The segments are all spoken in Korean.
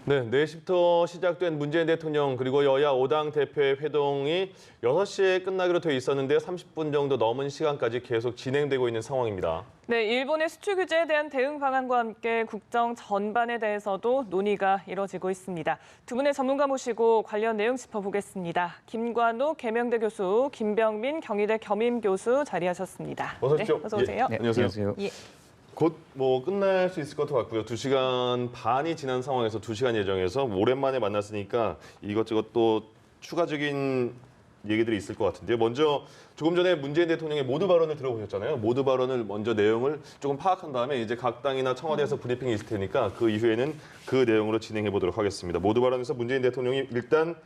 네, 4시부터 시작된 문재인 대통령 그리고 여야 5당 대표의 회동이 6시에 끝나기로 돼 있었는데요. 30분 정도 넘은 시간까지 계속 진행되고 있는 상황입니다. 네, 일본의 수출 규제에 대한 대응 방안과 함께 국정 전반에 대해서도 논의가 이뤄지고 있습니다. 두 분의 전문가 모시고 관련 내용 짚어보겠습니다. 김관우 계명대 교수, 김병민 경희대 겸임교수 자리하셨습니다. 어서 오십시오. 네, 어서 오세요. 네, 안녕하세요. 예. 곧 끝날 수 있을 것 같고요. 2시간 반이 지난 상황에서 2시간 예정해서 오랜만에 만났으니까 이것저것 또 추가적인 얘기들이 있을 것 같은데요. 먼저 조금 전에 문재인 대통령의 모두 발언을 들어보셨잖아요. 모두 발언을 먼저 내용을 조금 파악한 다음에 이제 각 당이나 청와대에서 브리핑이 있을 테니까 그 이후에는 그 내용으로 진행해 보도록 하겠습니다. 모두 발언에서 문재인 대통령이 일단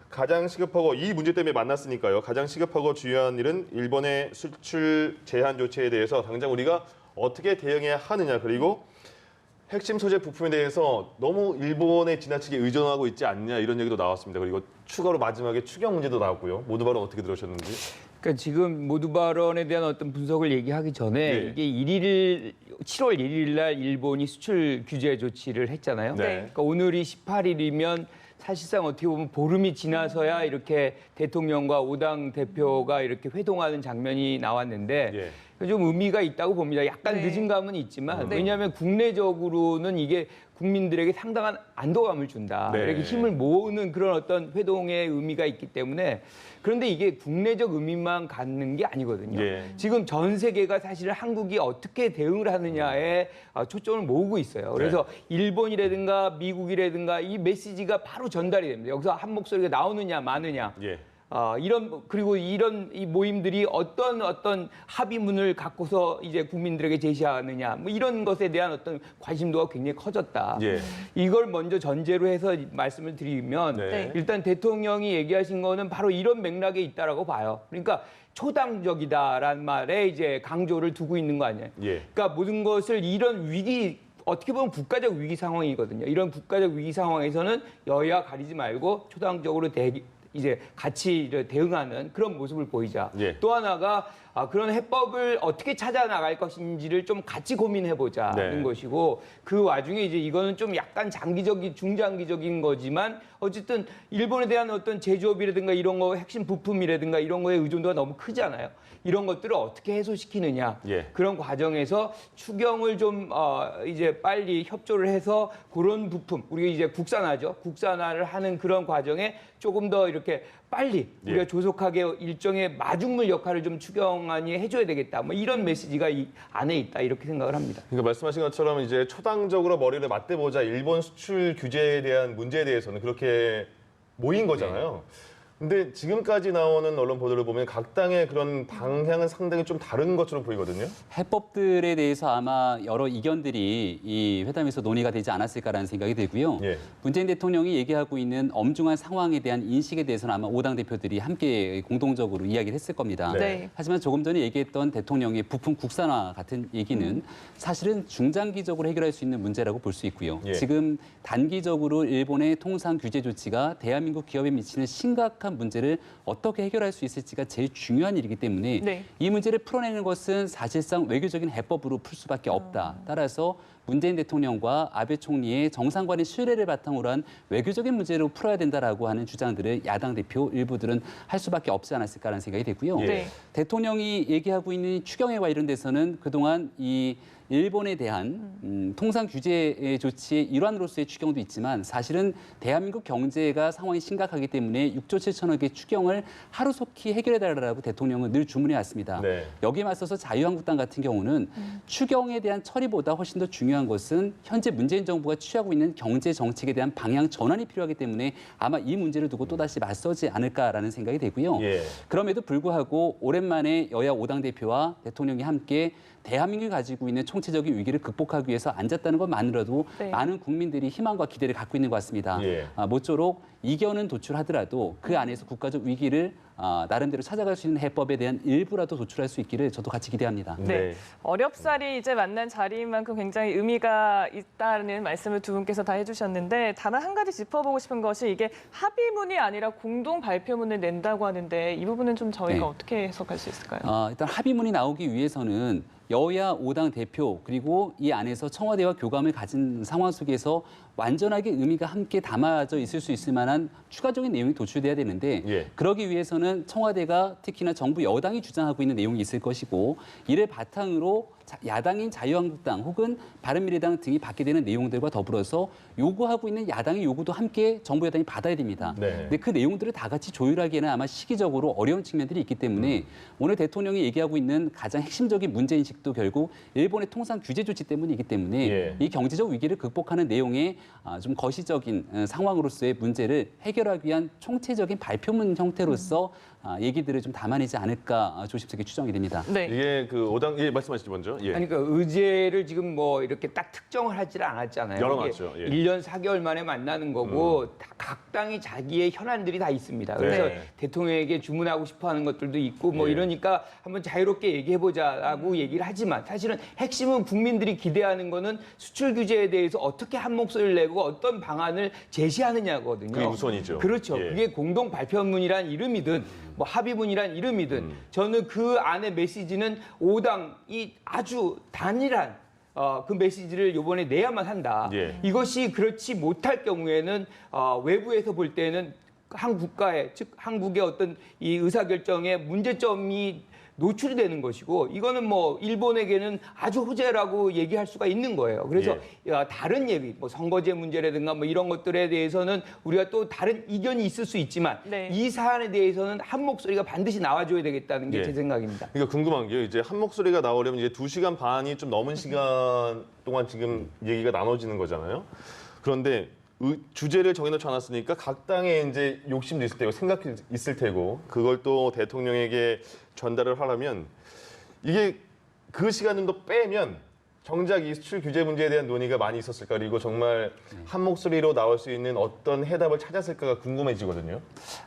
가장 시급하고 이 문제 때문에 만났으니까요. 가장 시급하고 중요한 일은 일본의 수출 제한 조치에 대해서 당장 우리가 어떻게 대응해야 하느냐, 그리고 핵심 소재 부품에 대해서 너무 일본에 지나치게 의존하고 있지 않냐 이런 얘기도 나왔습니다. 그리고 추가로 마지막에 추경 문제도 나왔고요. 모두 발언 어떻게 들으셨는지? 그러니까 지금 모두 발언에 대한 어떤 분석을 얘기하기 전에 네. 이게 7월 1일 날 일본이 수출 규제 조치를 했잖아요. 네. 그러니까 오늘이 18일이면 사실상 어떻게 보면 보름이 지나서야 이렇게 대통령과 5당 대표가 이렇게 회동하는 장면이 나왔는데 예. 좀 의미가 있다고 봅니다. 약간 네. 늦은 감은 있지만 네. 왜냐하면 국내적으로는 이게 국민들에게 상당한 안도감을 준다. 네. 이렇게 힘을 모으는 그런 어떤 회동의 의미가 있기 때문에 그런데 이게 국내적 의미만 갖는 게 아니거든요. 예. 지금 전 세계가 사실 한국이 어떻게 대응을 하느냐에 초점을 모으고 있어요. 그래서 일본이라든가 미국이라든가 이 메시지가 바로 전달이 됩니다. 여기서 한 목소리가 나오느냐 마느냐. 예. 그리고 이런 이 모임들이 어떤 합의문을 갖고서 이제 국민들에게 제시하느냐, 뭐 이런 것에 대한 어떤 관심도가 굉장히 커졌다. 예. 이걸 먼저 전제로 해서 말씀을 드리면 네. 일단 대통령이 얘기하신 거는 바로 이런 맥락에 있다라고 봐요. 그러니까 초당적이다라는 말에 이제 강조를 두고 있는 거 아니에요. 예. 그러니까 모든 것을 이런 위기 어떻게 보면 국가적 위기 상황이거든요. 이런 국가적 위기 상황에서는 여야 가리지 말고 초당적으로 이제 같이 대응하는 그런 모습을 보이자. 예. 또 하나가 그런 해법을 어떻게 찾아 나갈 것인지를 좀 같이 고민해보자는 네. 것이고 그 와중에 이제 이거는 좀 약간 중장기적인 거지만 어쨌든 일본에 대한 어떤 제조업이라든가 이런 거 핵심 부품이라든가 이런 거에 의존도가 너무 크잖아요. 이런 것들을 어떻게 해소시키느냐. 예. 그런 과정에서 추경을 좀 이제 빨리 협조를 해서 그런 부품 우리가 이제 국산화를 하는 그런 과정에 조금 더 이렇게 빨리 우리가 예. 조속하게 일종의 마중물 역할을 좀 추경안이 해줘야 되겠다. 뭐 이런 메시지가 이 안에 있다 이렇게 생각을 합니다. 그러니까 말씀하신 것처럼 이제 초당적으로 머리를 맞대보자 일본 수출 규제에 대한 문제에 대해서는 그렇게 모인 거잖아요. 근데 지금까지 나오는 언론 보도를 보면 각 당의 그런 방향은 상당히 좀 다른 것처럼 보이거든요. 해법들에 대해서 아마 여러 이견들이 이 회담에서 논의가 되지 않았을까라는 생각이 들고요. 예. 문재인 대통령이 얘기하고 있는 엄중한 상황에 대한 인식에 대해서는 아마 5당 대표들이 함께 공동적으로 이야기를 했을 겁니다. 네. 하지만 조금 전에 얘기했던 대통령의 부품 국산화 같은 얘기는 사실은 중장기적으로 해결할 수 있는 문제라고 볼 수 있고요. 예. 지금 단기적으로 일본의 통상 규제 조치가 대한민국 기업에 미치는 심각한 문제를 어떻게 해결할 수 있을지가 제일 중요한 일이기 때문에 네. 이 문제를 풀어내는 것은 사실상 외교적인 해법으로 풀 수밖에 없다. 따라서 문재인 대통령과 아베 총리의 정상 간의 신뢰를 바탕으로 한 외교적인 문제로 풀어야 된다라고 하는 주장들을 야당 대표 일부들은 할 수밖에 없지 않았을까라는 생각이 되고요. 예. 네. 대통령이 얘기하고 있는 추경에 관련돼서는 그동안 이 일본에 대한 통상 규제 조치의 일환으로서의 추경도 있지만 사실은 대한민국 경제가 상황이 심각하기 때문에 6조 7천억의 추경을 하루속히 해결해달라고 대통령은 늘 주문해 왔습니다. 네. 여기에 맞서서 자유한국당 같은 경우는 추경에 대한 처리보다 훨씬 더 중요한 것은 현재 문재인 정부가 취하고 있는 경제 정책에 대한 방향 전환이 필요하기 때문에 아마 이 문제를 두고 또다시 맞서지 않을까라는 생각이 되고요. 예. 그럼에도 불구하고 오랜만에 여야 5당 대표와 대통령이 함께 대한민국이 가지고 있는 총체적인 위기를 극복하기 위해서 앉았다는 것만으로도 네. 많은 국민들이 희망과 기대를 갖고 있는 것 같습니다. 예. 모쪼록 이견은 도출하더라도 그 안에서 국가적 위기를 나름대로 찾아갈 수 있는 해법에 대한 일부라도 도출할 수 있기를 저도 같이 기대합니다. 네. 어렵사리 이제 만난 자리인 만큼 굉장히 의미가 있다는 말씀을 두 분께서 다 해주셨는데 다만 한 가지 짚어보고 싶은 것이 이게 합의문이 아니라 공동 발표문을 낸다고 하는데 이 부분은 좀 저희가 네. 어떻게 해석할 수 있을까요? 일단 합의문이 나오기 위해서는 여야 5당 대표 그리고 이 안에서 청와대와 교감을 가진 상황 속에서 완전하게 의미가 함께 담아져 있을 수 있을 만한 추가적인 내용이 도출돼야 되는데 예. 그러기 위해서는 청와대가 특히나 정부 여당이 주장하고 있는 내용이 있을 것이고 이를 바탕으로 야당인 자유한국당 혹은 바른미래당 등이 받게 되는 내용들과 더불어서 요구하고 있는 야당의 요구도 함께 정부 여당이 받아야 됩니다. 네. 근데 그 내용들을 다 같이 조율하기에는 아마 시기적으로 어려운 측면들이 있기 때문에 오늘 대통령이 얘기하고 있는 가장 핵심적인 문제인식도 결국 일본의 통상 규제 조치 때문이기 때문에 예. 이 경제적 위기를 극복하는 내용의 좀 거시적인 상황으로서의 문제를 해결하기 위한 총체적인 발표문 형태로서 얘기들을 좀 담아내지 않을까 조심스럽게 추정이 됩니다. 네. 이게 그 5당 예, 말씀하시죠 먼저. 예. 아니, 그러니까 의제를 지금 뭐 이렇게 딱 특정을 하지를 않았잖아요. 열어놨죠. 이게 예. 1년 4개월 만에 만나는 거고 각 당이 자기의 현안들이 다 있습니다. 그래서 네. 대통령에게 주문하고 싶어하는 것들도 있고 뭐 예. 이러니까 한번 자유롭게 얘기해보자라고 얘기를 하지만 사실은 핵심은 국민들이 기대하는 거는 수출 규제에 대해서 어떻게 한 목소리를 내고 어떤 방안을 제시하느냐거든요. 그게 우선이죠. 그렇죠. 예. 그게 공동 발표문이란 이름이든 뭐 합의문이란 이름이든 저는 그 안의 메시지는 5당이 아주 단일한 그 메시지를 이번에 내야만 한다. 예. 이것이 그렇지 못할 경우에는 외부에서 볼 때는 한 국가의 즉 한국의 어떤 이 의사결정에 문제점이 노출이 되는 것이고 이거는 뭐 일본에게는 아주 호재라고 얘기할 수가 있는 거예요. 그래서 다른 얘기, 뭐 선거제 문제라든가 뭐 이런 것들에 대해서는 우리가 또 다른 이견이 있을 수 있지만 네. 이 사안에 대해서는 한 목소리가 반드시 나와줘야 되겠다는 게 예. 제 생각입니다. 그러니까 궁금한 게요. 이제 한 목소리가 나오려면 이제 2시간 반이 좀 넘은 시간 동안 지금 얘기가 나눠지는 거잖아요. 그런데 주제를 정해놓지 않았으니까 각 당에 이제 욕심도 있을 테고 생각이 있을 테고 그걸 또 대통령에게 전달을 하려면 이게 그 시간을 더 빼면 정작 이 수출 규제 문제에 대한 논의가 많이 있었을까 그리고 정말 한 목소리로 나올 수 있는 어떤 해답을 찾았을까가 궁금해지거든요.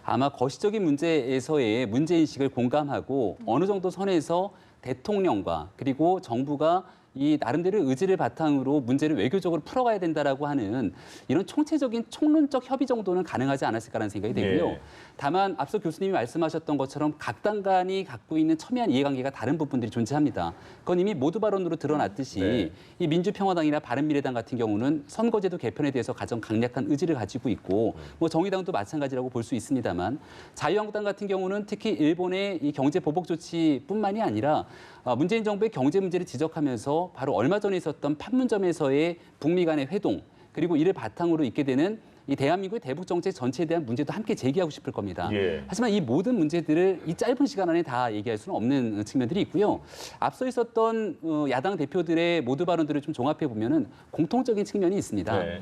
아마 거시적인 문제에서의 문제인식을 공감하고 어느 정도 선에서 대통령과 그리고 정부가 이 나름대로 의지를 바탕으로 문제를 외교적으로 풀어가야 된다라고 하는 이런 총체적인 총론적 협의 정도는 가능하지 않았을까라는 생각이 되고요. 예. 다만 앞서 교수님이 말씀하셨던 것처럼 각 당 간이 갖고 있는 첨예한 이해관계가 다른 부분들이 존재합니다. 그건 이미 모두 발언으로 드러났듯이 네. 이 민주평화당이나 바른미래당 같은 경우는 선거제도 개편에 대해서 가장 강력한 의지를 가지고 있고 뭐 정의당도 마찬가지라고 볼 수 있습니다만 자유한국당 같은 경우는 특히 일본의 이 경제 보복 조치뿐만이 아니라 문재인 정부의 경제 문제를 지적하면서 바로 얼마 전에 있었던 판문점에서의 북미 간의 회동 그리고 이를 바탕으로 있게 되는 이 대한민국의 대북 정책 전체에 대한 문제도 함께 제기하고 싶을 겁니다. 예. 하지만 이 모든 문제들을 이 짧은 시간 안에 다 얘기할 수는 없는 측면들이 있고요. 앞서 있었던 야당 대표들의 모두 발언들을 좀 종합해 보면은 공통적인 측면이 있습니다. 네.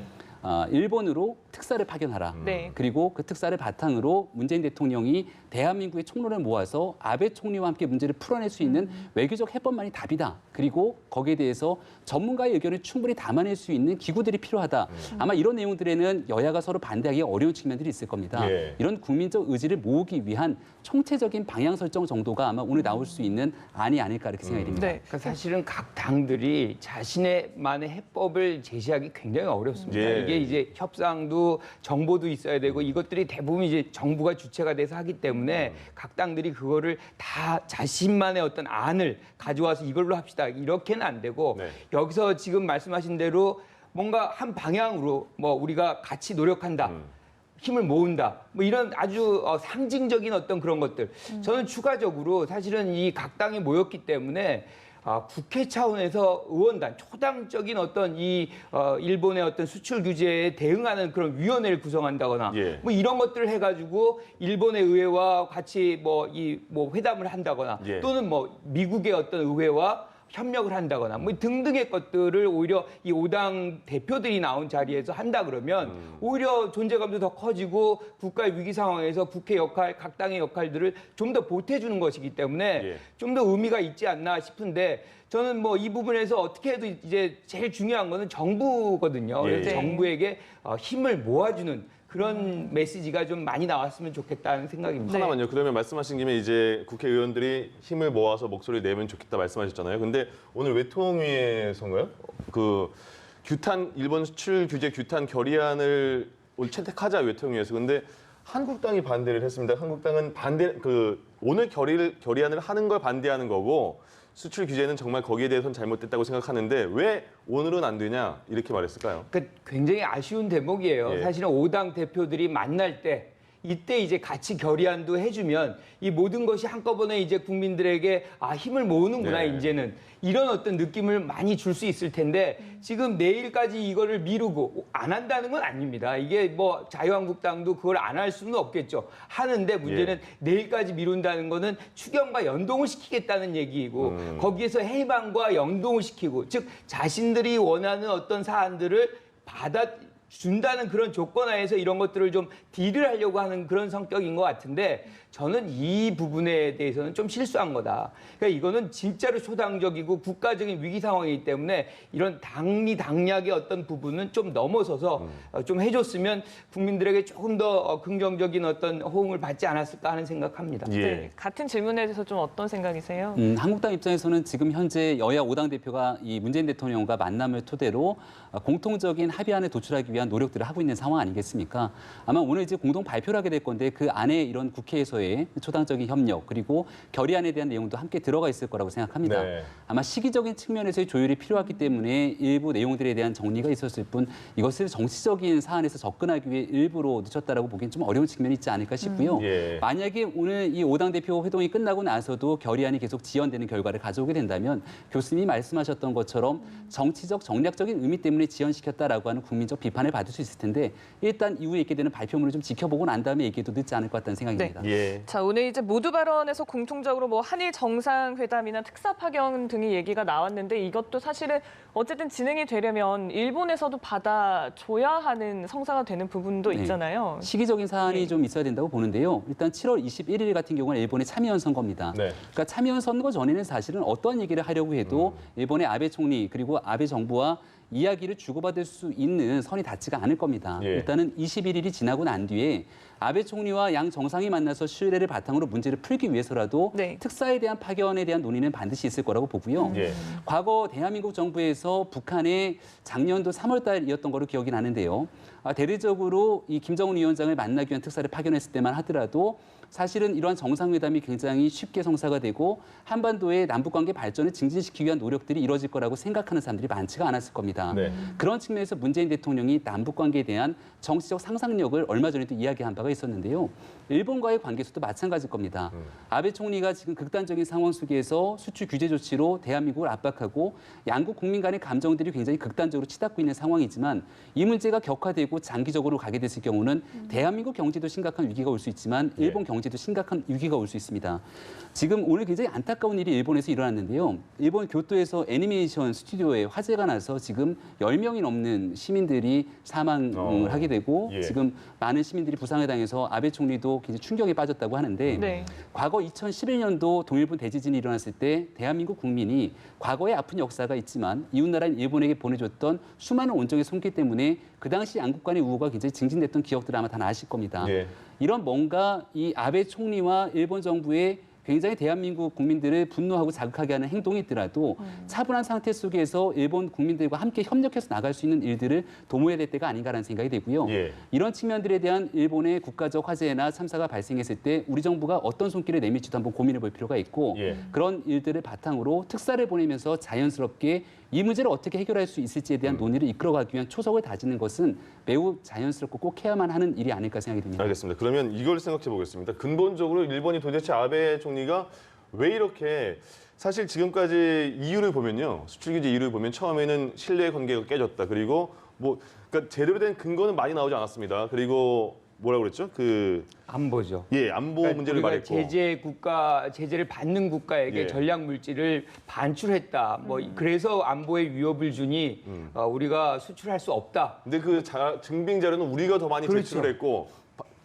일본으로 특사를 파견하라. 네. 그리고 그 특사를 바탕으로 문재인 대통령이 대한민국의 총론을 모아서 아베 총리와 함께 문제를 풀어낼 수 있는 외교적 해법만이 답이다. 그리고 거기에 대해서 전문가의 의견을 충분히 담아낼 수 있는 기구들이 필요하다. 아마 이런 내용들에는 여야가 서로 반대하기 어려운 측면들이 있을 겁니다. 예. 이런 국민적 의지를 모으기 위한 총체적인 방향 설정 정도가 아마 오늘 나올 수 있는 안이 아닐까 이렇게 생각이 됩니다. 네. 그러니까 사실은 각 당들이 자신의만의 해법을 제시하기 굉장히 어렵습니다. 예. 이게 이제 협상도 정보도 있어야 되고 이것들이 대부분 이제 정부가 주체가 돼서 하기 때문에 각 당들이 그거를 다 자신만의 어떤 안을 가져와서 이걸로 합시다 이렇게는 안 되고 네. 여기서 지금 말씀하신 대로 뭔가 한 방향으로 뭐 우리가 같이 노력한다. 힘을 모은다. 뭐 이런 아주 상징적인 어떤 그런 것들. 저는 추가적으로 사실은 이 각 당이 모였기 때문에 국회 차원에서 의원단, 초당적인 어떤 이 일본의 어떤 수출 규제에 대응하는 그런 위원회를 구성한다거나 예. 뭐 이런 것들을 해가지고 일본의 의회와 같이 뭐 회담을 한다거나 예. 또는 뭐 미국의 어떤 의회와 협력을 한다거나 뭐 등등의 것들을 오히려 이 5당 대표들이 나온 자리에서 한다 그러면 오히려 존재감도 더 커지고 국가의 위기 상황에서 국회 역할, 각 당의 역할들을 좀 더 보태주는 것이기 때문에 예. 좀 더 의미가 있지 않나 싶은데 저는 뭐 이 부분에서 어떻게 해도 이제 제일 중요한 거는 정부거든요. 예. 그래서 네. 정부에게 힘을 모아주는 그런 메시지가 좀 많이 나왔으면 좋겠다는 생각입니다. 네. 하나만요. 그러면 말씀하신 김에 이제 국회의원들이 힘을 모아서 목소리를 내면 좋겠다 말씀하셨잖아요. 근데 오늘 외통위에서인가요? 그 규탄 일본 수출 규제 규탄 결의안을 오늘 채택하자 외통위에서. 근데 한국당이 반대를 했습니다. 한국당은 오늘 결의안을 하는 걸 반대하는 거고 수출 규제는 정말 거기에 대해서는 잘못됐다고 생각하는데 왜 오늘은 안 되냐 이렇게 말했을까요? 그러니까 굉장히 아쉬운 대목이에요. 예. 사실은 5당 대표들이 만날 때 이때 이제 같이 결의안도 해주면 이 모든 것이 한꺼번에 이제 국민들에게 힘을 모으는구나 네. 이제는 이런 어떤 느낌을 많이 줄 수 있을 텐데 지금 내일까지 이거를 미루고 안 한다는 건 아닙니다. 이게 뭐 자유한국당도 그걸 안 할 수는 없겠죠. 하는데 문제는 예. 내일까지 미룬다는 거는 추경과 연동을 시키겠다는 얘기이고 거기에서 해방과 연동을 시키고 즉 자신들이 원하는 어떤 사안들을 준다는 그런 조건 하에서 이런 것들을 좀 딜을 하려고 하는 그런 성격인 것 같은데 저는 이 부분에 대해서는 좀 실수한 거다. 그러니까 이거는 진짜로 초당적이고 국가적인 위기 상황이기 때문에 이런 당리당략의 어떤 부분은 좀 넘어서서 좀 해줬으면 국민들에게 조금 더 긍정적인 어떤 호응을 받지 않았을까 하는 생각합니다. 예. 네, 같은 질문에 대해서 좀 어떤 생각이세요? 한국당 입장에서는 지금 현재 여야 5당 대표가 이 문재인 대통령과 만남을 토대로 공통적인 합의안을 도출하기 위한 노력들을 하고 있는 상황 아니겠습니까? 아마 오늘 이제 공동 발표를 하게 될 건데 그 안에 이런 국회에서의 초당적인 협력 그리고 결의안에 대한 내용도 함께 들어가 있을 거라고 생각합니다. 네. 아마 시기적인 측면에서의 조율이 필요했기 때문에 일부 내용들에 대한 정리가 있었을 뿐 이것을 정치적인 사안에서 접근하기 위해 일부러 늦췄다라고 보기엔 좀 어려운 측면이 있지 않을까 싶고요. 예. 만약에 오늘 이 5당 대표 회동이 끝나고 나서도 결의안이 계속 지연되는 결과를 가져오게 된다면 교수님이 말씀하셨던 것처럼 정치적 정략적인 의미 때문에 지연시켰다라고 하는 국민적 비판을 받을 수 있을 텐데 일단 이후에 있게 되는 발표물을 좀 지켜보고 난 다음에 얘기해도 늦지 않을 것 같다는 생각입니다. 예. 자, 오늘 이제 모두 발언에서 공통적으로 뭐 한일 정상회담이나 특사 파견 등의 얘기가 나왔는데 이것도 사실은 어쨌든 진행이 되려면 일본에서도 받아줘야 하는 성사가 되는 부분도 네. 있잖아요. 시기적인 사안이 네. 좀 있어야 된다고 보는데요. 일단 7월 21일 같은 경우는 일본의 참의원 선거입니다. 네. 그러니까 참의원 선거 전에는 사실은 어떠한 얘기를 하려고 해도 일본의 아베 총리 그리고 아베 정부와 이야기를 주고받을 수 있는 선이 닿지가 않을 겁니다. 예. 일단은 21일이 지나고 난 뒤에 아베 총리와 양 정상이 만나서 신뢰를 바탕으로 문제를 풀기 위해서라도 네. 특사에 대한 파견에 대한 논의는 반드시 있을 거라고 보고요. 예. 과거 대한민국 정부에서 북한에 작년도 3월 달이었던 거로 기억이 나는데요. 대대적으로 이 김정은 위원장을 만나기 위한 특사를 파견했을 때만 하더라도 사실은 이러한 정상회담이 굉장히 쉽게 성사가 되고 한반도의 남북관계 발전을 증진시키기 위한 노력들이 이루어질 거라고 생각하는 사람들이 많지가 않았을 겁니다. 네. 그런 측면에서 문재인 대통령이 남북관계에 대한 정치적 상상력을 얼마 전에도 이야기한 바가 있었는데요. 일본과의 관계에서도 마찬가지일 겁니다. 아베 총리가 지금 극단적인 상황 속에서 수출 규제 조치로 대한민국을 압박하고 양국 국민 간의 감정들이 굉장히 극단적으로 치닫고 있는 상황이지만 이 문제가 격화되고 장기적으로 가게 됐을 경우는 대한민국 경제도 심각한 위기가 올 수 있지만 일본 경제도 심각한 위기가 올 수 있습니다. 지금 오늘 굉장히 안타까운 일이 일본에서 일어났는데요. 일본 교토에서 애니메이션 스튜디오에 화재가 나서 지금 10명이 넘는 시민들이 사망을 하게 되고 예. 지금 많은 시민들이 부상을 당해서 아베 총리도 굉장히 충격에 빠졌다고 하는데 네. 과거 2011년도 동일본 대지진이 일어났을 때 대한민국 국민이 과거에 아픈 역사가 있지만 이웃나라인 일본에게 보내줬던 수많은 온정의 손길 때문에 그 당시 양국 간의 우호가 굉장히 증진됐던 기억들을 아마 다 아실 겁니다. 예. 이런 뭔가 이 아베 총리와 일본 정부의 굉장히 대한민국 국민들을 분노하고 자극하게 하는 행동이 있더라도 차분한 상태 속에서 일본 국민들과 함께 협력해서 나갈 수 있는 일들을 도모해야 될 때가 아닌가라는 생각이 되고요. 예. 이런 측면들에 대한 일본의 국가적 화재나 참사가 발생했을 때 우리 정부가 어떤 손길을 내밀지도 한번 고민해 볼 필요가 있고 예. 그런 일들을 바탕으로 특사를 보내면서 자연스럽게 이 문제를 어떻게 해결할 수 있을지에 대한 논의를 이끌어가기 위한 초석을 다지는 것은 매우 자연스럽고 꼭 해야만 하는 일이 아닐까 생각이 듭니다. 알겠습니다. 그러면 이걸 생각해 보겠습니다. 근본적으로 일본이 도대체 아베 총리가 왜 이렇게 사실 지금까지 이유를 보면요. 수출 규제 이유를 보면 처음에는 신뢰 관계가 깨졌다. 그리고 뭐 그러니까 제대로 된 근거는 많이 나오지 않았습니다. 그리고 뭐라고 그랬죠? 안보죠. 안보 그러니까 문제를 우리가 말했고. 제재를 받는 국가에게 예. 전략 물질을 반출했다. 뭐 그래서 안보에 위협을 주니 우리가 수출할 수 없다. 근데 그 증빙 자료는 우리가 더 많이 그렇죠. 제출을 했고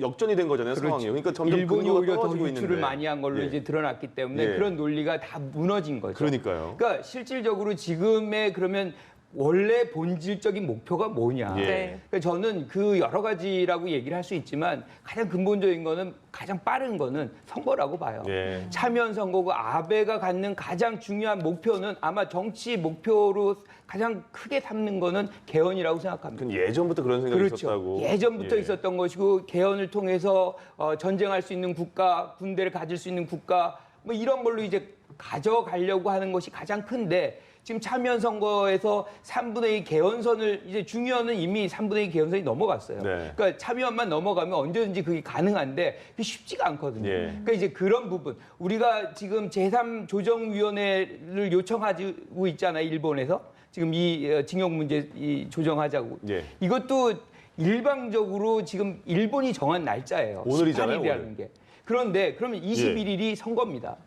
역전이 된 거잖아요, 상황이. 그러니까 점점 일본이 근거가 오히려 더 떨어지고 유출을 있는데. 많이 한 걸로 예. 이제 드러났기 때문에 예. 그런 논리가 다 무너진 거죠. 그러니까요. 그러니까 실질적으로 지금의 그러면 원래 본질적인 목표가 뭐냐. 예. 네. 그러니까 저는 그 여러 가지라고 얘기를 할 수 있지만 가장 근본적인 거는 가장 빠른 거는 선거라고 봐요. 예. 참여연 선거고 아베가 갖는 가장 중요한 목표는 아마 정치 목표로 가장 크게 삼는 거는 개헌이라고 생각합니다. 그건 예전부터 그런 생각이 그렇죠. 있었다고. 예전부터 예. 있었던 것이고 개헌을 통해서 전쟁할 수 있는 국가, 군대를 가질 수 있는 국가 뭐 이런 걸로 이제 가져가려고 하는 것이 가장 큰데 지금 참여연 선거에서 3분의 2 개헌선을 이제 중의원은 이미 3분의 2 개헌선이 넘어갔어요. 네. 그러니까 참여연만 넘어가면 언제든지 그게 가능한데 그게 쉽지가 않거든요. 예. 그러니까 이제 그런 부분 우리가 지금 제3조정위원회를 요청하고 있잖아요. 일본에서 지금 이 징용 문제 조정하자고. 예. 이것도 일방적으로 지금 일본이 정한 날짜예요. 오늘이잖아요, 18일이라는 오늘. 게. 그런데 그러면 21일이 선거입니다.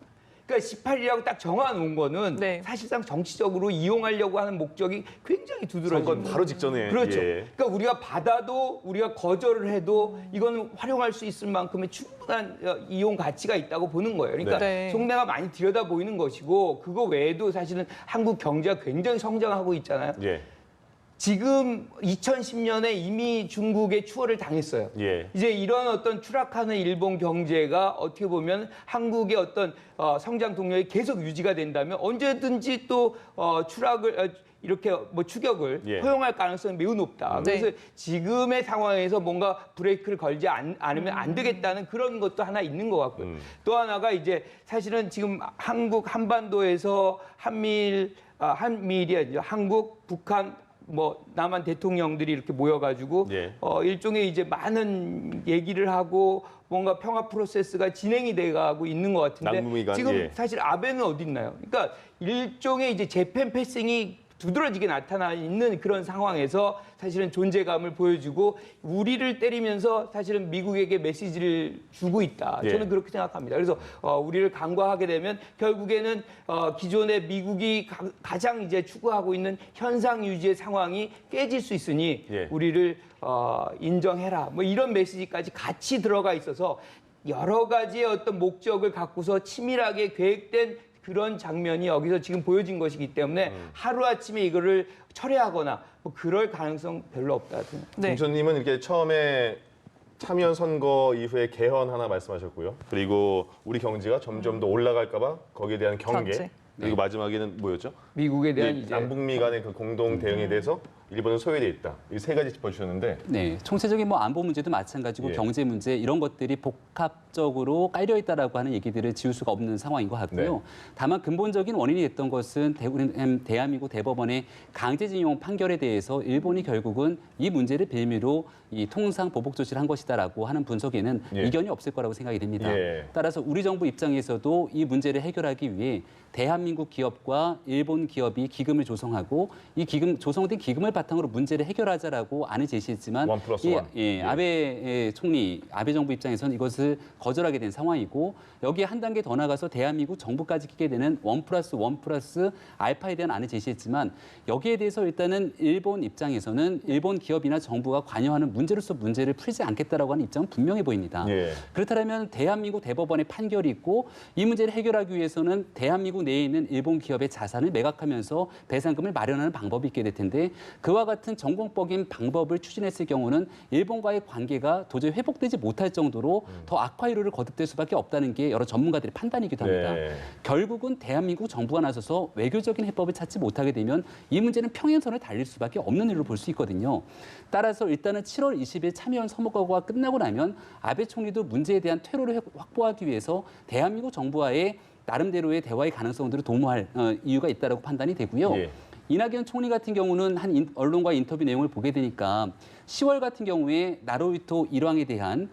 그러니까 18일이라고 딱 정해놓은 거는 네. 사실상 정치적으로 이용하려고 하는 목적이 굉장히 두드러지는 선거 바로 직전에. 그렇죠. 예. 그러니까 우리가 받아도 우리가 거절을 해도 이건 활용할 수 있을 만큼의 충분한 이용 가치가 있다고 보는 거예요. 그러니까 네. 속내가 많이 들여다 보이는 것이고 그거 외에도 사실은 한국 경제가 굉장히 성장하고 있잖아요. 예. 지금 2010년에 이미 중국에 추월을 당했어요. 예. 이제 이런 어떤 추락하는 일본 경제가 어떻게 보면 한국의 어떤 성장 동력이 계속 유지가 된다면 언제든지 또 추락을 이렇게 뭐 추격을 예. 허용할 가능성이 매우 높다. 네. 그래서 지금의 상황에서 뭔가 브레이크를 걸지 않으면 안 되겠다는 그런 것도 하나 있는 것 같고요. 또 하나가 이제 사실은 지금 한국 한반도에서 한미일이 아니죠. 한국, 북한 뭐 남한 대통령들이 이렇게 모여가지고 예. 일종의 이제 많은 얘기를 하고 뭔가 평화 프로세스가 진행이 돼가고 있는 것 같은데 남북미간, 지금 예. 사실 아베는 어디 있나요? 그러니까 일종의 이제 재팬 패싱이 두드러지게 나타나 있는 그런 상황에서 사실은 존재감을 보여주고 우리를 때리면서 사실은 미국에게 메시지를 주고 있다. 예. 저는 그렇게 생각합니다. 그래서 우리를 간과하게 되면 결국에는 기존의 미국이 가장 이제 추구하고 있는 현상 유지의 상황이 깨질 수 있으니 예. 우리를 인정해라. 뭐 이런 메시지까지 같이 들어가 있어서 여러 가지의 어떤 목적을 갖고서 치밀하게 계획된 그런 장면이 여기서 지금 보여진 것이기 때문에 하루아침에 이거를 철회하거나 뭐 그럴 가능성 별로 없다. 네. 김천님은 이렇게 처음에 참여연 선거 이후에 개헌 하나 말씀하셨고요. 그리고 우리 경제가 점점 더 올라갈까봐 거기에 대한 경계. 견제. 그리고 마지막에는 뭐였죠? 미국에 대한 이 이제 남북미 간의 그 공동 대응에 대해서 일본은 소외돼 있다. 이 세 가지 짚어주셨는데 네, 총체적인 뭐 안보 문제도 마찬가지고 예. 경제 문제 이런 것들이 복합적으로 깔려 있다라고 하는 얘기들을 지울 수가 없는 상황인 것 같고요. 네. 다만 근본적인 원인이 됐던 것은 대한민국 대법원의 강제징용 판결에 대해서 일본이 결국은 이 문제를 빌미로 이 통상 보복 조치를 한 것이다라고 하는 분석에는 예. 이견이 없을 거라고 생각이 됩니다. 예. 따라서 우리 정부 입장에서도 이 문제를 해결하기 위해 대한민국 기업과 일본 기업이 기금을 조성하고 이 기금 조성된 기금을 바탕으로 문제를 해결하자라고 안을 제시했지만 1+1. 예. 아베 총리, 아베 정부 입장에서는 이것을 거절하게 된 상황이고 여기에 한 단계 더 나가서 대한민국 정부까지 끼게 되는 1+1+ 알파에 대한 안을 제시했지만 여기에 대해서 일단은 일본 입장에서는 일본 기업이나 정부가 관여하는 문제로서 문제를 풀지 않겠다라고 하는 입장은 분명해 보입니다. 예. 그렇다면 대한민국 대법원의 판결이 있고 이 문제를 해결하기 위해서는 대한민국 내에 있는 일본 기업의 자산을 매각하면서 배상금을 마련하는 방법이 있게 될 텐데 그와 같은 전공법인 방법을 추진했을 경우는 일본과의 관계가 도저히 회복되지 못할 정도로 더 악화 이루를 거듭될 수밖에 없다는 게 여러 전문가들의 판단이기도 합니다. 네. 결국은 대한민국 정부가 나서서 외교적인 해법을 찾지 못하게 되면 이 문제는 평행선을 달릴 수밖에 없는 일로 볼 수 있거든요. 따라서 일단은 7월 20일 참여연 선거가 끝나고 나면 아베 총리도 문제에 대한 퇴로를 확보하기 위해서 대한민국 정부와의 나름대로의 대화의 가능성들을 도모할 이유가 있다고 판단이 되고요. 예. 이낙연 총리 같은 경우는 한 언론과 인터뷰 내용을 보게 되니까 10월 같은 경우에 나루히토 일왕에 대한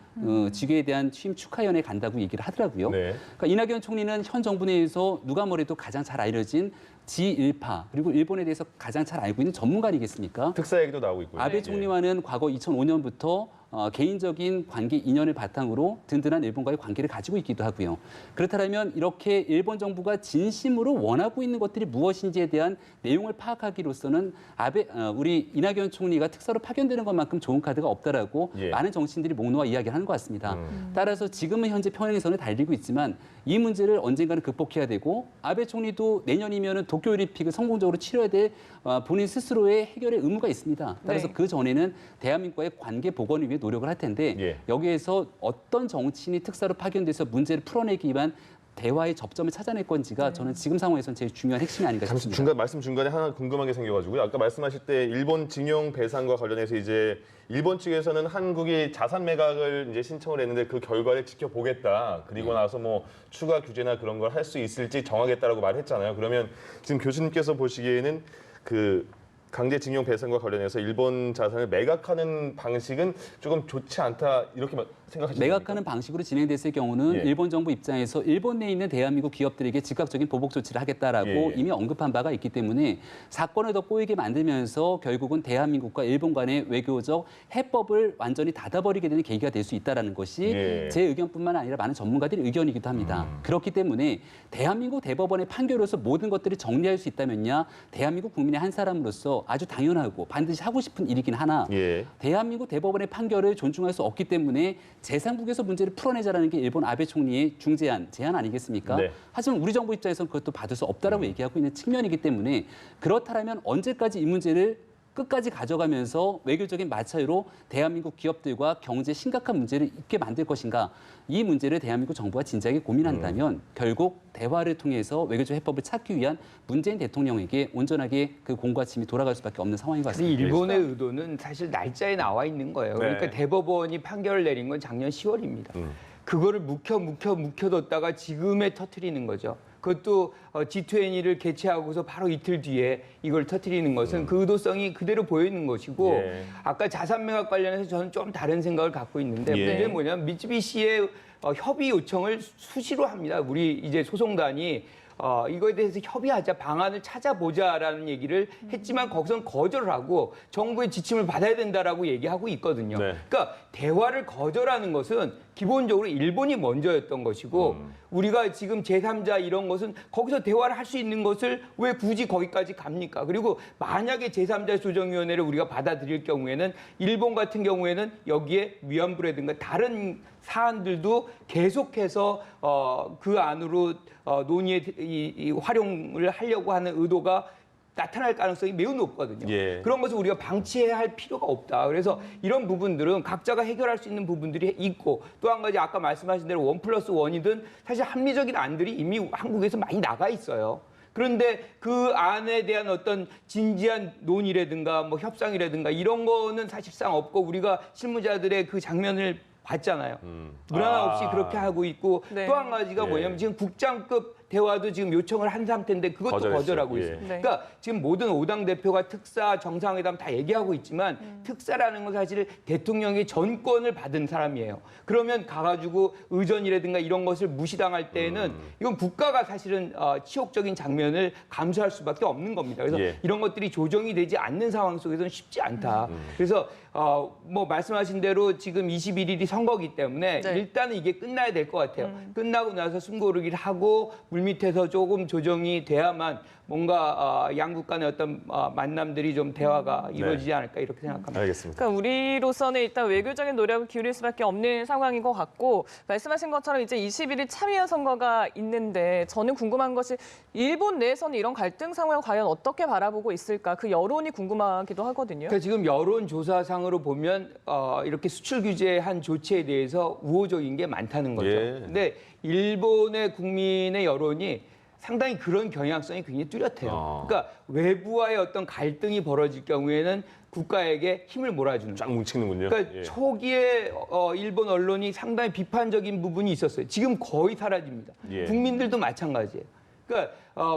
직위에 대한 취임 축하연에 간다고 얘기를 하더라고요. 네. 그러니까 이낙연 총리는 현 정부 내에서 누가 뭐래도 가장 잘 알려진 지1파 그리고 일본에 대해서 가장 잘 알고 있는 전문가 아니겠습니까? 특사 얘기도 나오고 있고요. 아베 예. 총리와는 과거 2005년부터 개인적인 관계 인연을 바탕으로 든든한 일본과의 관계를 가지고 있기도 하고요. 그렇다면 이렇게 일본 정부가 진심으로 원하고 있는 것들이 무엇인지에 대한 내용을 파악하기로서는 우리 이낙연 총리가 특사로 파견되는 것만큼 좋은 카드가 없다라고 예. 많은 정치인들이 목 놓아 이야기를 하는 것 같습니다. 따라서 지금은 현재 평행선을 달리고 있지만 이 문제를 언젠가는 극복해야 되고 아베 총리도 내년이면은 도쿄올림픽을 성공적으로 치러야 될 본인 스스로의 해결의 의무가 있습니다. 따라서 네. 그 전에는 대한민국과의 관계 복원을 위해 노력을 할 텐데 예. 여기에서 어떤 정치인이 특사로 파견돼서 문제를 풀어내기 위한 대화의 접점을 찾아낼 건지가 저는 지금 상황에서는 제일 중요한 핵심이 아닌가 잠시 싶습니다. 말씀 중간에 하나 궁금한 게 생겨가지고요. 아까 말씀하실 때 일본 징용 배상과 관련해서 이제 일본 측에서는 한국이 자산 매각을 이제 신청을 했는데 그 결과를 지켜보겠다. 그리고 나서 뭐 추가 규제나 그런 걸 할 수 있을지 정하겠다라고 말했잖아요. 그러면 지금 교수님께서 보시기에는 그 강제징용 배상과 관련해서 일본 자산을 매각하는 방식은 조금 좋지 않다 이렇게 생각하시는 매각하는 방식으로 진행됐을 경우는 예. 일본 정부 입장에서 일본 내에 있는 대한민국 기업들에게 즉각적인 보복 조치를 하겠다라고 예. 이미 언급한 바가 있기 때문에 사건을 더 꼬이게 만들면서 결국은 대한민국과 일본 간의 외교적 해법을 완전히 닫아버리게 되는 계기가 될 수 있다는 것이 예. 제 의견뿐만 아니라 많은 전문가들의 의견이기도 합니다. 그렇기 때문에 대한민국 대법원의 판결로서 모든 것들을 정리할 수 있다면야 대한민국 국민의 한 사람으로서 아주 당연하고 반드시 하고 싶은 일이긴 하나 예. 대한민국 대법원의 판결을 존중할 수 없기 때문에 제3국에서 문제를 풀어내자라는 게 일본 아베 총리의 제안 아니겠습니까? 네. 하지만 우리 정부 입장에서는 그것도 받을 수 없다라고 얘기하고 있는 측면이기 때문에 그렇다면 언제까지 이 문제를 끝까지 가져가면서 외교적인 마찰로 대한민국 기업들과 경제 심각한 문제를 있게 만들 것인가? 이 문제를 대한민국 정부가 진지하게 고민한다면 결국 대화를 통해서 외교적 해법을 찾기 위한 문재인 대통령에게 온전하게 그 공과 짐이 돌아갈 수밖에 없는 상황인 것 근데 같습니다. 일본의 의도는 사실 날짜에 나와 있는 거예요. 그러니까 네. 대법원이 판결을 내린 건 작년 10월입니다. 그거를 묵혀뒀다가 지금에 터트리는 거죠. 그것도 G20를 개최하고서 바로 이틀 뒤에 이걸 터트리는 것은 그 의도성이 그대로 보이는 것이고 예. 아까 자산 매각 관련해서 저는 좀 다른 생각을 갖고 있는데 예. 문제는 뭐냐면 미쯔비시의 협의 요청을 수시로 합니다. 우리 이제 소송단이 이거에 대해서 협의하자, 방안을 찾아보자라는 얘기를 했지만 거기선 거절을 하고 정부의 지침을 받아야 된다라고 얘기하고 있거든요. 네. 그러니까 대화를 거절하는 것은 기본적으로 일본이 먼저였던 것이고 우리가 지금 제3자 이런 것은 거기서 대화를 할 수 있는 것을 왜 굳이 거기까지 갑니까? 그리고 만약에 제3자 조정위원회를 우리가 받아들일 경우에는 일본 같은 경우에는 여기에 위안부라든가 다른 사안들도 계속해서 그 안으로 논의에 이 활용을 하려고 하는 의도가 나타날 가능성이 매우 높거든요. 예. 그런 것을 우리가 방치해야 할 필요가 없다. 그래서 이런 부분들은 각자가 해결할 수 있는 부분들이 있고 또 한 가지 아까 말씀하신 대로 1+1이든 사실 합리적인 안들이 이미 한국에서 많이 나가 있어요. 그런데 그 안에 대한 어떤 진지한 논의라든가 뭐 협상이라든가 이런 거는 사실상 없고 우리가 실무자들의 그 장면을 봤잖아요. 물 하나 없이 그렇게 하고 있고 네. 또 한 가지가 예. 뭐냐면 지금 국장급 대화도 지금 요청을 한 상태인데 그것도 거절했어요. 거절하고 예. 있습니다. 네. 그러니까 지금 모든 5당 대표가 특사, 정상회담 다 얘기하고 있지만 특사라는 건 사실 대통령의 전권을 받은 사람이에요. 그러면 가가지고 의전이라든가 이런 것을 무시당할 때에는 이건 국가가 사실은 치욕적인 장면을 감수할 수밖에 없는 겁니다. 그래서 예. 이런 것들이 조정이 되지 않는 상황 속에서는 쉽지 않다. 그래서 뭐 말씀하신 대로 지금 21일이 선거기 때문에 네. 일단은 이게 끝나야 될 것 같아요. 끝나고 나서 숨고르기를 하고 물밑에서 조금 조정이 돼야만 뭔가 양국 간의 어떤 만남들이 좀 대화가 이루어지지 않을까 이렇게 생각합니다. 알겠습니다. 그러니까 우리로서는 일단 외교적인 노력을 기울일 수밖에 없는 상황인 것 같고 말씀하신 것처럼 이제 21일 참의원 선거가 있는데 저는 궁금한 것이 일본 내에서는 이런 갈등 상황을 과연 어떻게 바라보고 있을까 그 여론이 궁금하기도 하거든요. 그러니까 지금 여론조사상으로 보면 이렇게 수출 규제한 조치에 대해서 우호적인 게 많다는 거죠. 예. 근데 일본의 국민의 여론이 상당히 그런 경향성이 굉장히 뚜렷해요. 그러니까 외부와의 어떤 갈등이 벌어질 경우에는 국가에게 힘을 몰아주는. 쫙 뭉치는군요. 그러니까 예. 초기에 일본 언론이 상당히 비판적인 부분이 있었어요. 지금 거의 사라집니다. 예. 국민들도 마찬가지예요. 그러니까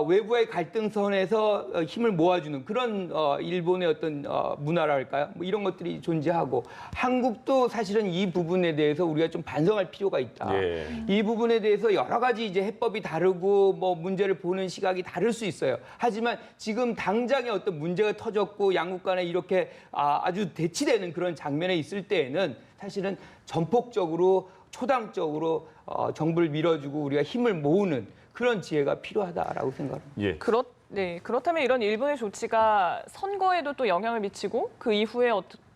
외부와의 갈등선에서 힘을 모아주는 그런 일본의 어떤 문화랄까요? 뭐 이런 것들이 존재하고 한국도 사실은 이 부분에 대해서 우리가 좀 반성할 필요가 있다. 예. 이 부분에 대해서 여러 가지 이제 해법이 다르고 뭐 문제를 보는 시각이 다를 수 있어요. 하지만 지금 당장에 어떤 문제가 터졌고 양국 간에 이렇게 아주 대치되는 그런 장면에 있을 때에는 사실은 전폭적으로 초당적으로 정부를 밀어주고 우리가 힘을 모으는 그런 지혜가 필요하다라고 생각합니다. 예. 그렇다면 이런 일본의 조치가 선거에도 또 영향을 미치고 그 이후에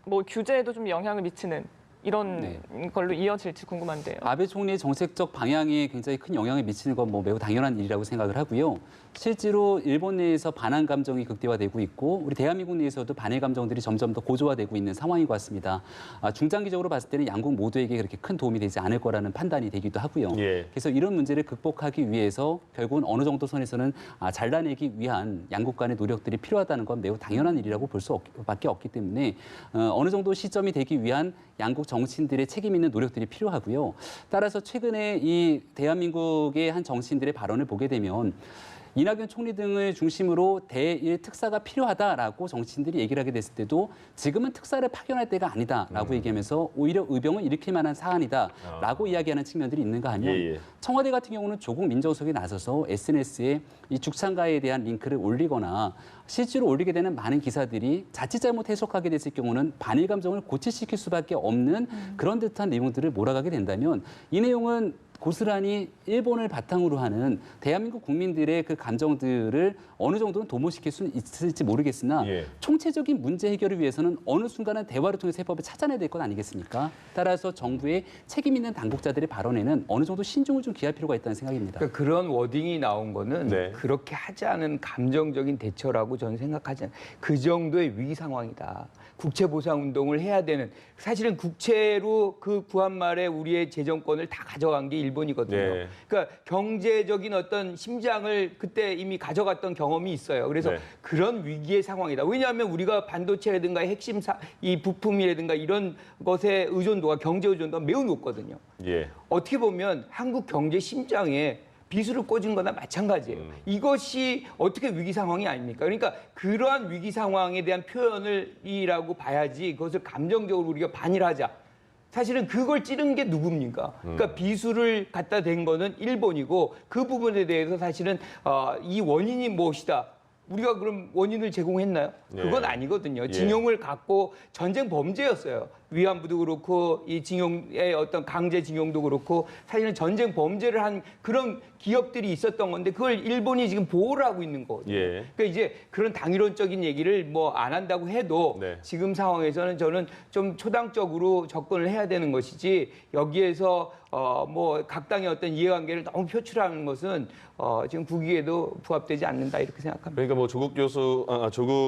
뭐 규제에도 좀 영향을 미치는 이런 네. 걸로 이어질지 궁금한데요. 아베 총리의 정책적 방향에 굉장히 큰 영향을 미치는 건 뭐 매우 당연한 일이라고 생각을 하고요. 실제로 일본 내에서 반한 감정이 극대화되고 있고 우리 대한민국 내에서도 반일 감정들이 점점 더 고조화되고 있는 상황인 것 같습니다. 중장기적으로 봤을 때는 양국 모두에게 그렇게 큰 도움이 되지 않을 거라는 판단이 되기도 하고요. 예. 그래서 이런 문제를 극복하기 위해서 결국은 어느 정도 선에서는 잘라내기 위한 양국 간의 노력들이 필요하다는 건 매우 당연한 일이라고 볼 수밖에 없기 때문에 어느 정도 시점이 되기 위한 양국 정치인들의 책임 있는 노력들이 필요하고요. 따라서 최근에 이 대한민국의 한 정치인들의 발언을 보게 되면 이낙연 총리 등을 중심으로 대일 특사가 필요하다라고 정치인들이 얘기를 하게 됐을 때도 지금은 특사를 파견할 때가 아니다라고 얘기하면서 오히려 의병을 일으킬 만한 사안이다라고 이야기하는 측면들이 있는가 하면 예. 청와대 같은 경우는 조국 민정수석이 나서서 SNS에 이 죽창가에 대한 링크를 올리거나 실제로 올리게 되는 많은 기사들이 자칫 잘못 해석하게 됐을 경우는 반일 감정을 고취시킬 수밖에 없는 그런 듯한 내용들을 몰아가게 된다면 이 내용은 고스란히 일본을 바탕으로 하는 대한민국 국민들의 그 감정들을 어느 정도는 도모시킬 수는 있을지 모르겠으나 예. 총체적인 문제 해결을 위해서는 어느 순간은 대화를 통해서 해법을 찾아내야 될 것 아니겠습니까? 따라서 정부의 책임 있는 당국자들의 발언에는 어느 정도 신중을 좀 기할 필요가 있다는 생각입니다. 그러니까 그런 워딩이 나온 거는 네. 그렇게 하지 않은 감정적인 대처라고 저는 생각하지 않아요. 그 정도의 위기 상황이다. 국채 보상 운동을 해야 되는 사실은 국채로 그 구한 말에 우리의 재정권을 다 가져간 게 일본이거든요. 네. 그러니까 경제적인 어떤 심장을 그때 이미 가져갔던 경험이 있어요. 그래서 네. 그런 위기의 상황이다. 왜냐하면 우리가 반도체라든가 핵심 이 부품이라든가 이런 것의 의존도가 경제 의존도가 매우 높거든요. 예. 어떻게 보면 한국 경제 심장에 비수를 꽂은 거나 마찬가지예요. 이것이 어떻게 위기 상황이 아닙니까? 그러니까 그러한 위기 상황에 대한 표현을이라고 봐야지 그것을 감정적으로 우리가 반일하자. 사실은 그걸 찌른 게 누굽니까? 그러니까 비수를 갖다 댄 거는 일본이고 그 부분에 대해서 사실은 이 원인이 무엇이다. 우리가 그럼 원인을 제공했나요? 네. 그건 아니거든요. 예. 징용을 갖고 전쟁 범죄였어요. 위안부도 그렇고 이 징용의 어떤 강제 징용도 그렇고 사실은 전쟁 범죄를 한 그런 기업들이 있었던 건데 그걸 일본이 지금 보호를 하고 있는 거거든요. 예. 그러니까 이제 그런 당위론적인 얘기를 뭐 안 한다고 해도 네. 지금 상황에서는 저는 좀 초당적으로 접근을 해야 되는 것이지 여기에서 뭐 각 당의 어떤 이해관계를 너무 표출하는 것은 지금 국익에도 부합되지 않는다 이렇게 생각합니다. 그러니까 뭐 조국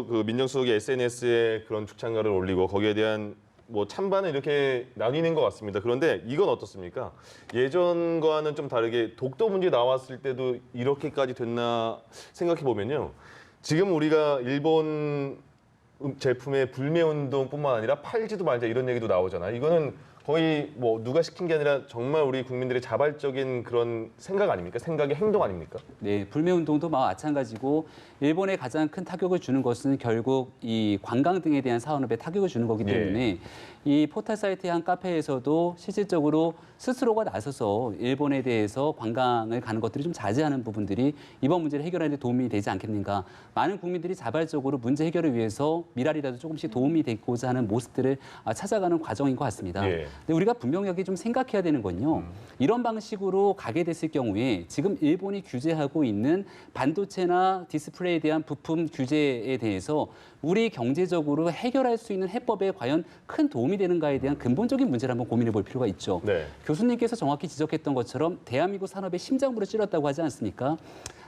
그 민정수석이 SNS에 그런 축창가를 올리고 거기에 대한 뭐 찬반을 이렇게 나뉘는 것 같습니다. 그런데 이건 어떻습니까? 예전과는 좀 다르게 독도 문제 나왔을 때도 이렇게까지 됐나 생각해 보면요. 지금 우리가 일본 제품의 불매 운동뿐만 아니라 팔지도 말자 이런 얘기도 나오잖아요. 이거는 거의 뭐 누가 시킨 게 아니라 정말 우리 국민들의 자발적인 그런 생각 아닙니까? 생각의 행동 아닙니까? 네, 불매 운동도 마찬가지고 일본에 가장 큰 타격을 주는 것은 결국 이 관광 등에 대한 산업에 타격을 주는 거기 때문에 이 포털 사이트의 한 카페에서도 실질적으로 스스로가 나서서 일본에 대해서 관광을 가는 것들이 좀 자제하는 부분들이 이번 문제를 해결하는 데 도움이 되지 않겠는가. 많은 국민들이 자발적으로 문제 해결을 위해서 미랄이라도 조금씩 도움이 되고자 하는 모습들을 찾아가는 과정인 것 같습니다. 예. 근데 우리가 분명하게 좀 생각해야 되는 건요. 이런 방식으로 가게 됐을 경우에 지금 일본이 규제하고 있는 반도체나 디스플레이에 대한 부품 규제에 대해서 우리 경제적으로 해결할 수 있는 해법에 과연 큰 도움이 되는가에 대한 근본적인 문제를 한번 고민해 볼 필요가 있죠. 네. 교수님께서 정확히 지적했던 것처럼 대한민국 산업의 심장부를 찌렀다고 하지 않습니까?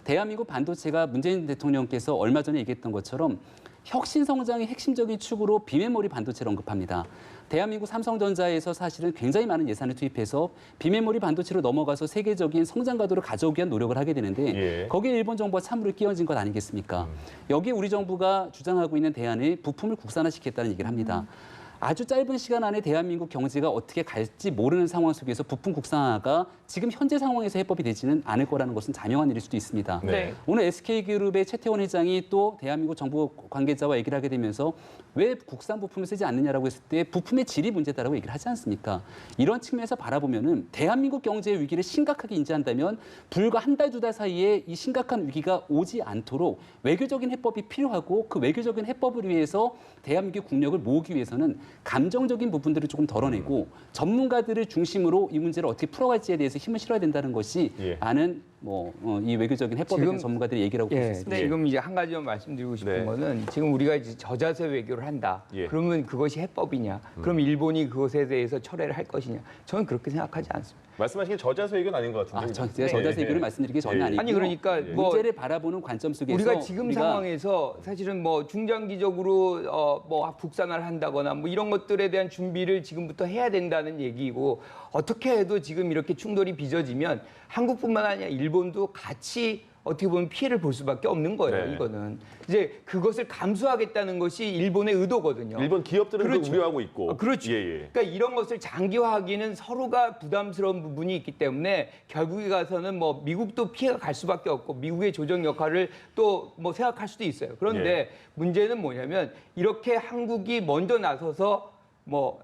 대한민국 반도체가 문재인 대통령께서 얼마 전에 얘기했던 것처럼 혁신 성장의 핵심적인 축으로 비메모리 반도체를 언급합니다. 대한민국 삼성전자에서 사실은 굉장히 많은 예산을 투입해서 비메모리 반도체로 넘어가서 세계적인 성장 가도를 가져오기 위한 노력을 하게 되는데 예. 거기에 일본 정부가 참으로 끼얹은 것 아니겠습니까? 여기에 우리 정부가 주장하고 있는 대안이 부품을 국산화시키겠다는 얘기를 합니다. 아주 짧은 시간 안에 대한민국 경제가 어떻게 갈지 모르는 상황 속에서 부품 국산화가 지금 현재 상황에서 해법이 되지는 않을 거라는 것은 자명한 일일 수도 있습니다. 네. 오늘 SK그룹의 최태원 회장이 또 대한민국 정부 관계자와 얘기를 하게 되면서 왜 국산 부품을 쓰지 않느냐라고 했을 때 부품의 질이 문제다라고 얘기를 하지 않습니까? 이런 측면에서 바라보면은 대한민국 경제의 위기를 심각하게 인지한다면 불과 한 달, 두 달 사이에 이 심각한 위기가 오지 않도록 외교적인 해법이 필요하고 그 외교적인 해법을 위해서 대한민국 국력을 모으기 위해서는 감정적인 부분들을 조금 덜어내고 전문가들을 중심으로 이 문제를 어떻게 풀어갈지에 대해서 힘을 실어야 된다는 것이 예. 많은 이 외교적인 해법에 대한 전문가들이 얘기를 하고 예, 있습니다. 네. 지금 이제 한 가지만 말씀드리고 싶은 네. 거는 지금 우리가 이제 저자세 외교를 한다. 예. 그러면 그것이 해법이냐? 그럼 일본이 그것에 대해서 철회를 할 것이냐? 저는 그렇게 생각하지 않습니다. 말씀하신 게 저자세 의견 아닌 것 같은데. 제가 저자세 의견을 말씀드리기 전혀 아니고요. 아니 그러니까 뭐 문제를 바라보는 관점 속에서 우리가 지금 상황에서 사실은 뭐 중장기적으로 뭐 북산화를 한다거나 뭐 이런 것들에 대한 준비를 지금부터 해야 된다는 얘기고 어떻게 해도 지금 이렇게 충돌이 빚어지면 한국뿐만 아니라 일본도 같이 어떻게 보면 피해를 볼 수밖에 없는 거예요. 네. 이거는 이제 그것을 감수하겠다는 것이 일본의 의도거든요. 일본 기업들은 그 그렇죠. 우려하고 있고. 그렇죠. 예, 예. 그러니까 이런 것을 장기화하기는 서로가 부담스러운 부분이 있기 때문에 결국에 가서는 뭐 미국도 피해가 갈 수밖에 없고 미국의 조정 역할을 또 뭐 생각할 수도 있어요. 그런데 예. 문제는 뭐냐면 이렇게 한국이 먼저 나서서 뭐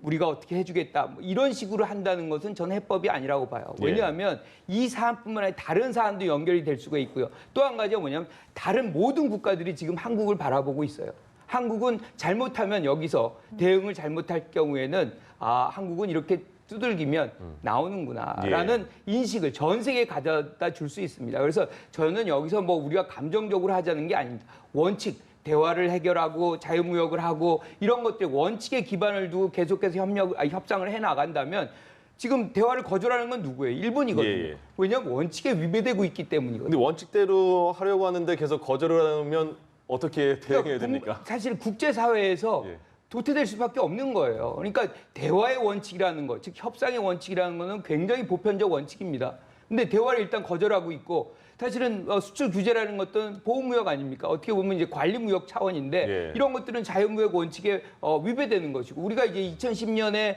우리가 어떻게 해주겠다 뭐 이런 식으로 한다는 것은 저는 해법이 아니라고 봐요. 예. 왜냐하면 이 사안뿐만 아니라 다른 사안도 연결이 될 수가 있고요. 또 한 가지가 뭐냐면 다른 모든 국가들이 지금 한국을 바라보고 있어요. 한국은 잘못하면 여기서 대응을 잘못할 경우에는 한국은 이렇게 두들기면 나오는구나라는 인식을 전 세계에 가져다 줄 수 있습니다. 그래서 저는 여기서 뭐 우리가 감정적으로 하자는 게 아닙니다. 원칙, 대화를 해결하고 자유무역을 하고 이런 것들 원칙에 기반을 두고 계속해서 협상을 해 나간다면 지금 대화를 거절하는 건 누구예요? 일본이거든요. 예. 왜냐하면 원칙에 위배되고 있기 때문이거든요. 근데 원칙대로 하려고 하는데 계속 거절을 하면 어떻게 대응해야 됩니까? 사실 국제사회에서 예. 도태될 수밖에 없는 거예요. 그러니까 대화의 원칙이라는 것, 즉 협상의 원칙이라는 것은 굉장히 보편적 원칙입니다. 근데 대화를 일단 거절하고 있고 사실은 수출 규제라는 것은 보호무역 아닙니까? 어떻게 보면 이제 관리무역 차원인데 예. 이런 것들은 자유무역 원칙에 위배되는 것이고 우리가 이제 2010년에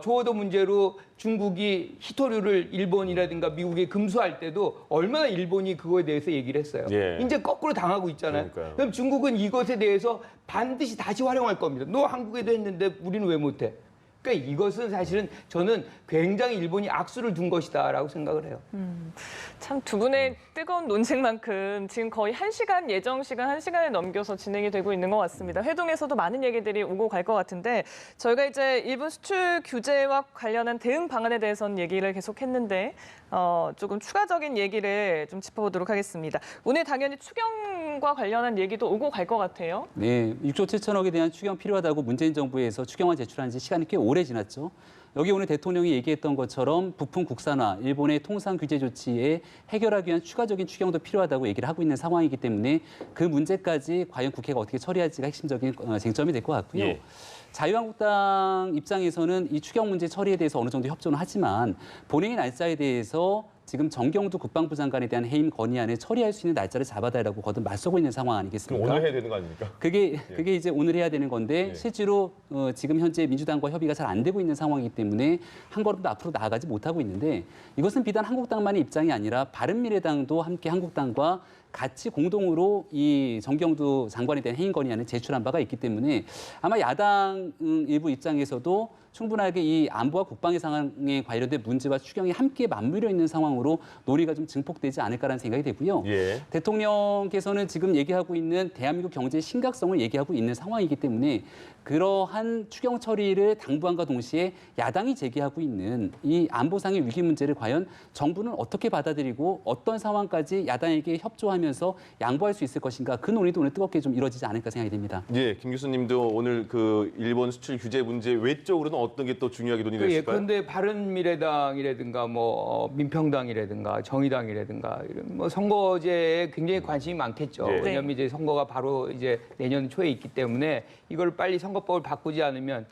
조어도 문제로 중국이 히토류를 일본이라든가 미국에 금수할 때도 얼마나 일본이 그거에 대해서 얘기를 했어요. 예. 이제 거꾸로 당하고 있잖아요. 그러니까요. 그럼 중국은 이것에 대해서 반드시 다시 활용할 겁니다. 너 한국에도 했는데 우리는 왜 못해? 그러니까 이것은 사실은 저는 굉장히 일본이 악수를 둔 것이다라고 생각을 해요. 참 두 분의 뜨거운 논쟁만큼 지금 거의 1시간 예정 시간 1시간을 넘겨서 진행이 되고 있는 것 같습니다. 회동에서도 많은 얘기들이 오고 갈 것 같은데 저희가 이제 일본 수출 규제와 관련한 대응 방안에 대해서는 얘기를 계속했는데 조금 추가적인 얘기를 좀 짚어보도록 하겠습니다. 오늘 당연히 추경과 관련한 얘기도 오고 갈 것 같아요. 네, 6조 7천억에 대한 추경 필요하다고 문재인 정부에서 추경안 제출한 지 시간이 꽤 오래 지났죠. 여기 오늘 대통령이 얘기했던 것처럼 부품 국산화, 일본의 통상 규제 조치에 해결하기 위한 추가적인 추경도 필요하다고 얘기를 하고 있는 상황이기 때문에 그 문제까지 과연 국회가 어떻게 처리할지가 핵심적인 쟁점이 될 것 같고요. 예. 자유한국당 입장에서는 이 추경 문제 처리에 대해서 어느 정도 협조는 하지만 본회의 날짜에 대해서 지금 정경두 국방부 장관에 대한 해임 건의안을 처리할 수 있는 날짜를 잡아달라고 거듭 맞서고 있는 상황 그럼 아니겠습니까? 오늘 해야 되는 거 아닙니까? 그게 이제 오늘 해야 되는 건데 예. 실제로 지금 현재 민주당과 협의가 잘 안 되고 있는 상황이기 때문에 한 걸음도 앞으로 나아가지 못하고 있는데 이것은 비단 한국당만의 입장이 아니라 바른미래당도 함께 한국당과 같이 공동으로 이 정경두 장관에 대한 해임 건의안을 제출한 바가 있기 때문에 아마 야당 일부 입장에서도 충분하게 이 안보와 국방의 상황에 관련된 문제와 추경이 함께 맞물려 있는 상황으로 논의가 좀 증폭되지 않을까라는 생각이 되고요. 예. 대통령께서는 지금 얘기하고 있는 대한민국 경제의 심각성을 얘기하고 있는 상황이기 때문에 그러한 추경 처리를 당부함과 동시에 야당이 제기하고 있는 이 안보상의 위기 문제를 과연 정부는 어떻게 받아들이고 어떤 상황까지 야당에게 협조하면서 양보할 수 있을 것인가 그 논의도 오늘 뜨겁게 좀 이루어지지 않을까 생각이 됩니다. 예, 김 교수님도 오늘 그 일본 수출 규제 문제 외적으로는 어떤 게 또 중요하게 논의됐을까요? 예컨대 바른미래당이라든가 뭐 민평당이라든가 정의당이라든가 이런 뭐 선거제에 굉장히 관심이 많겠죠. 네. 왜냐하면 이제 선거가 바로 이제 내년 초에 있기 때문에 이걸 빨리 선거법을 바꾸지 않으면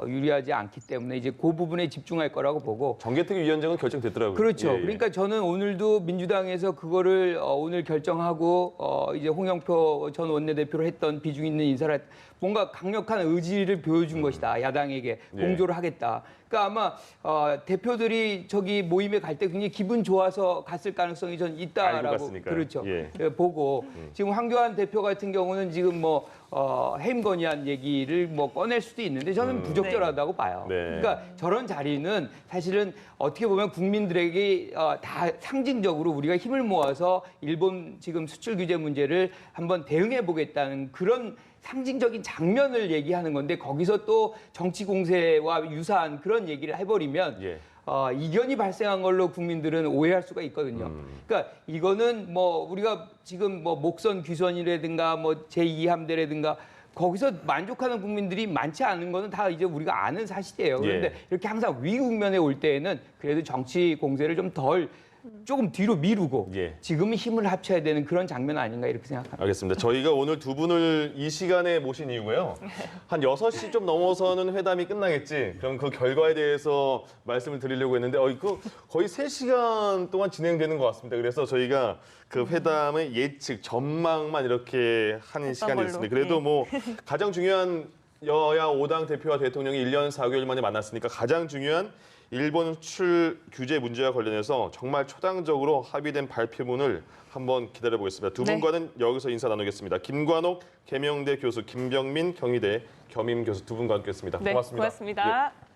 유리하지 않기 때문에 이제 그 부분에 집중할 거라고 보고. 정개특위 위원장은 결정됐더라고요. 그렇죠. 예, 예. 그러니까 저는 오늘도 민주당에서 그거를 오늘 결정하고 이제 홍영표 전 원내대표로 했던 비중 있는 인사를 뭔가 강력한 의지를 보여준 것이다. 야당에게 공조를 하겠다. 그러니까 아마 대표들이 저기 모임에 갈 때 굉장히 기분 좋아서 갔을 가능성이 전 알고 있다라고 갔으니까요. 그렇죠. 예. 보고 지금 황교안 대표 같은 경우는 지금 뭐 해임 건의안 얘기를 뭐 꺼낼 수도 있는데 저는 부적절하다고 봐요. 네. 그러니까 저런 자리는 사실은 어떻게 보면 국민들에게 다 상징적으로 우리가 힘을 모아서 일본 지금 수출 규제 문제를 한번 대응해 보겠다는 그런 상징적인 장면을 얘기하는 건데 거기서 또 정치 공세와 유사한 그런 얘기를 해버리면 예. 이견이 발생한 걸로 국민들은 오해할 수가 있거든요. 그러니까 이거는 뭐 우리가 지금 뭐 목선 귀선이라든가 뭐 제2함대라든가 거기서 만족하는 국민들이 많지 않은 거는 다 이제 우리가 아는 사실이에요. 그런데 예. 이렇게 항상 위 국면에 올 때에는 그래도 정치 공세를 좀 덜 조금 뒤로 미루고 예. 지금은 힘을 합쳐야 되는 그런 장면 아닌가 이렇게 생각합니다. 알겠습니다. 저희가 오늘 두 분을 이 시간에 모신 이유고요. 한 6시 좀 넘어서는 회담이 끝나겠지. 그럼 그 결과에 대해서 말씀을 드리려고 했는데 이거 거의 3시간 동안 진행되는 것 같습니다. 그래서 저희가 그 회담의 예측, 전망만 이렇게 하는 시간이었습니다. 그래도 뭐 가장 중요한 여야 5당 대표와 대통령이 1년 4개월 만에 만났으니까 가장 중요한 일본 수출 규제 문제와 관련해서 정말 초당적으로 합의된 발표문을 한번 기다려보겠습니다. 두 네. 분과는 여기서 인사 나누겠습니다. 김관옥 계명대 교수, 김병민 경희대 겸임 교수 두 분과 함께했습니다. 네, 고맙습니다. 고맙습니다. 예.